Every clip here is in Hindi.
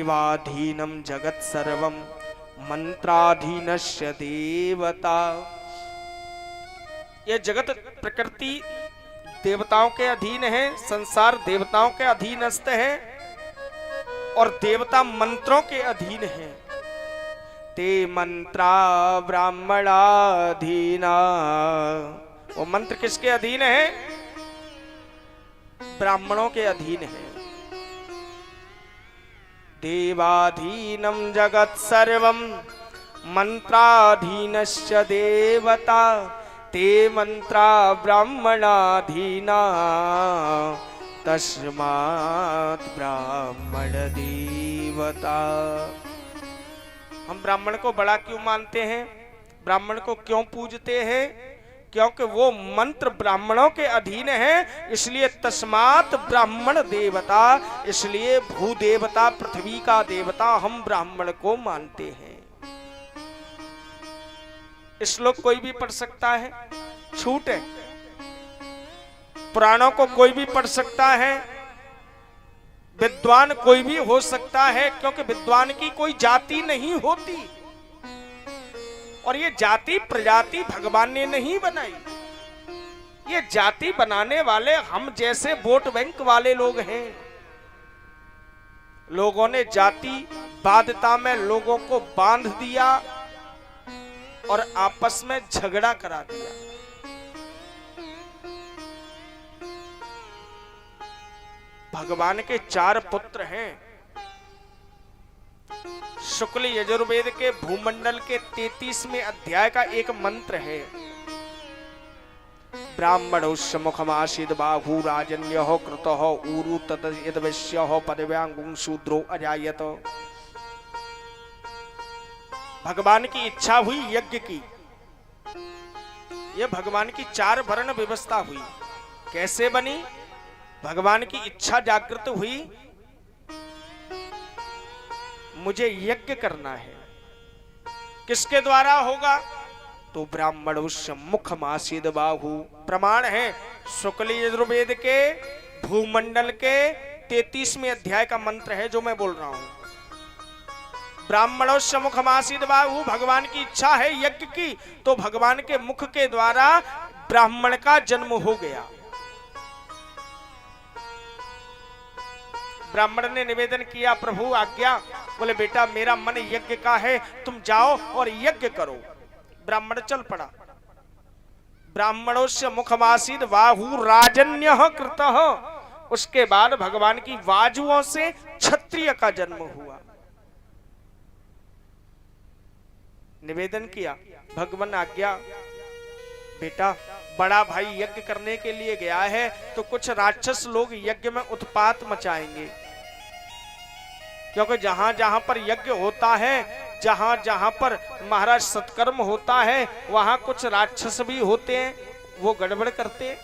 देवाधीनं जगत सर्वं मंत्राधीनस्य देवता। ये जगत प्रकृति देवताओं के अधीन है, संसार देवताओं के अधीनस्थ है और देवता मंत्रों के अधीन है। ते मंत्रा ब्राह्मणाधीना। वो मंत्र किसके अधीन है? ब्राह्मणों के अधीन है। देवाधीनं जगत सर्वं मंत्राधीनस्य देवता। ते मंत्रा ब्राह्मणाधीना तस्मात् ब्राह्मण देवता। हम ब्राह्मण को बड़ा क्यों मानते हैं? ब्राह्मण को क्यों पूजते हैं? क्योंकि वो मंत्र ब्राह्मणों के अधीन है, इसलिए तस्मात् ब्राह्मण देवता। इसलिए भूदेवता, पृथ्वी का देवता हम ब्राह्मण को मानते हैं। श्लोक कोई भी पढ़ सकता है, छूट है। पुराणों को कोई भी पढ़ सकता है, विद्वान कोई भी हो सकता है, क्योंकि विद्वान की कोई जाति नहीं होती और ये जाति प्रजाति भगवान ने नहीं बनाई। ये जाति बनाने वाले हम जैसे वोट बैंक वाले लोग हैं। लोगों ने जाति बाध्यता में लोगों को बांध दिया और आपस में झगड़ा करा दिया। भगवान के 4 पुत्र हैं। शुक्ल यजुर्वेद के भूमंडल के 33वें अध्याय का एक मंत्र है। ब्राह्मणोस्य मुखमासीद बाहु राजन्यो कृतो ऊरु तद यद्वैश्यो पदव्यांगुं शूद्रो अजायत। भगवान की इच्छा हुई यज्ञ की। यह भगवान की 4 वर्ण व्यवस्था हुई। कैसे बनी? भगवान की इच्छा जागृत हुई, मुझे यज्ञ करना है। किसके द्वारा होगा? तो ब्राह्मणोस्य मुखमासीद बाहु। प्रमाण है शुक्ल यजुर्वेद के भूमंडल के 33वें अध्याय का मंत्र है जो मैं बोल रहा हूं। ब्राह्मणोस्य मुखमासीद बाहु। भगवान की इच्छा है यज्ञ की, तो भगवान के मुख के द्वारा ब्राह्मण का जन्म हो गया। ब्राह्मण ने निवेदन किया, प्रभु आज्ञा। बोले बेटा मेरा मन यज्ञ का है, तुम जाओ और यज्ञ करो। ब्राह्मण चल पड़ा। ब्राह्मणोस्य मुखमासीद बाहु राजन्यः कृतः। उसके बाद भगवान की बाजुओं से क्षत्रिय का जन्म हुआ। निवेदन किया, भगवान आज्ञा। बेटा बड़ा भाई यज्ञ करने के लिए गया है, तो कुछ राक्षस लोग यज्ञ में उत्पात मचाएंगे, क्योंकि जहां जहां पर यज्ञ होता है, जहां जहां पर महाराज सत्कर्म होता है, वहां कुछ राक्षस भी होते हैं, वो गड़बड़ करते हैं।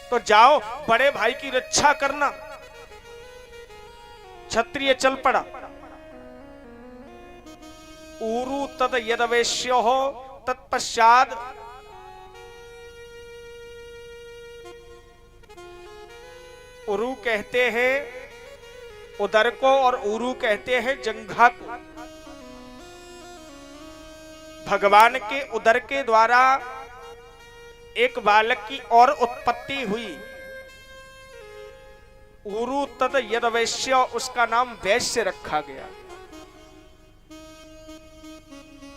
तो जाओ बड़े भाई की रक्षा करना। क्षत्रिय चल पड़ा। ऊरु तद यद्वैश्यो तत्पश्चात उरु कहते हैं उदर को और उरु कहते हैं जंघा को। भगवान के उदर के द्वारा एक बालक की और उत्पत्ति हुई। उरु तद यद्वैश्य, उसका नाम वैश्य रखा गया।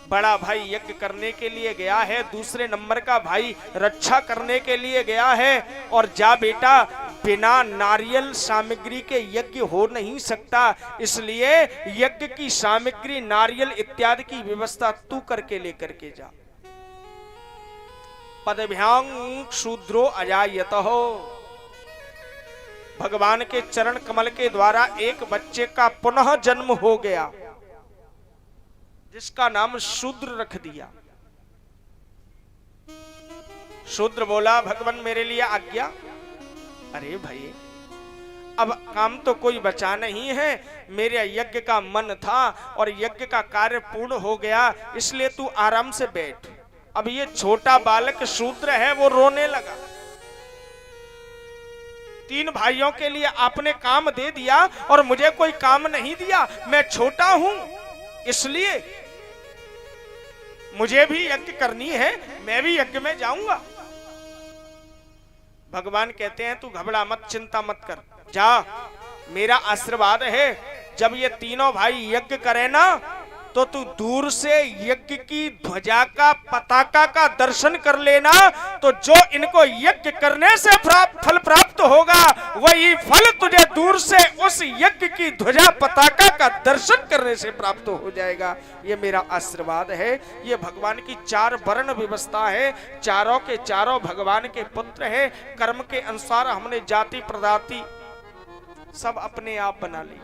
बड़ा भाई यज्ञ करने के लिए गया है, दूसरे नंबर का भाई रक्षा करने के लिए गया है। और जा बेटा, बिना नारियल सामग्री के यज्ञ हो नहीं सकता, इसलिए यज्ञ की सामग्री नारियल इत्यादि की व्यवस्था तू करके लेकर के जा। पदभ्यां शूद्रो अजायतः। भगवान के चरण कमल के द्वारा एक बच्चे का पुनः जन्म हो गया, जिसका नाम शूद्र रख दिया। शूद्र बोला, भगवान मेरे लिए आज्ञा। अरे भाई अब काम तो कोई बचा नहीं है, मेरे यज्ञ का मन था और यज्ञ का कार्य पूर्ण हो गया, इसलिए तू आराम से बैठ। अब ये छोटा बालक शूद्र है, वो रोने लगा। तीन भाइयों के लिए आपने काम दे दिया और मुझे कोई काम नहीं दिया। मैं छोटा हूं, इसलिए मुझे भी यज्ञ करनी है, मैं भी यज्ञ में जाऊंगा। भगवान कहते हैं तू घबरा मत, चिंता मत कर, जा, मेरा आशीर्वाद है। जब ये तीनों भाई यज्ञ करे ना तो तू दूर से यज्ञ की ध्वजा का, पताका का दर्शन कर लेना। तो जो इनको यज्ञ करने से फल प्राप्त होगा, वही फल तुझे दूर से उस यज्ञ की ध्वजा, पताका का दर्शन करने से प्राप्त हो जाएगा। ये मेरा आशीर्वाद है। ये भगवान की 4 वर्ण व्यवस्था है। चारों के चारों भगवान के पुत्र है। कर्म के अनुसार हमने जाति प्रजाति सब अपने आप बना ली।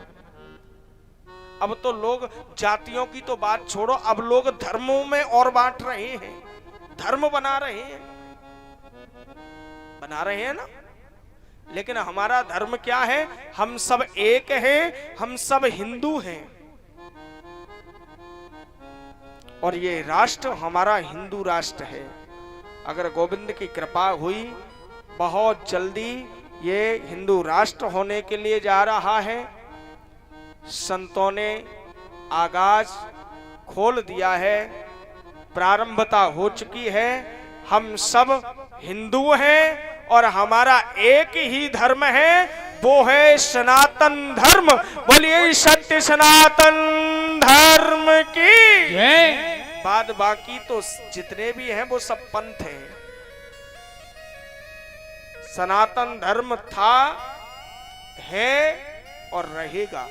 अब तो लोग जातियों की तो बात छोड़ो, अब लोग धर्मों में और बांट रहे हैं, धर्म बना रहे हैं ना। लेकिन हमारा धर्म क्या है? हम सब एक हैं, हम सब हिंदू हैं। और ये राष्ट्र हमारा हिंदू राष्ट्र है। अगर गोविंद की कृपा हुई, बहुत जल्दी ये हिंदू राष्ट्र होने के लिए जा रहा है। संतों ने आगाज खोल दिया है, प्रारंभता हो चुकी है। हम सब हिंदू हैं और हमारा एक ही धर्म है, वो है सनातन धर्म। बोलिए सत्य सनातन धर्म की जय। बाद बाकी तो जितने भी हैं वो सब पंथ हैं। सनातन धर्म था, है और रहेगा।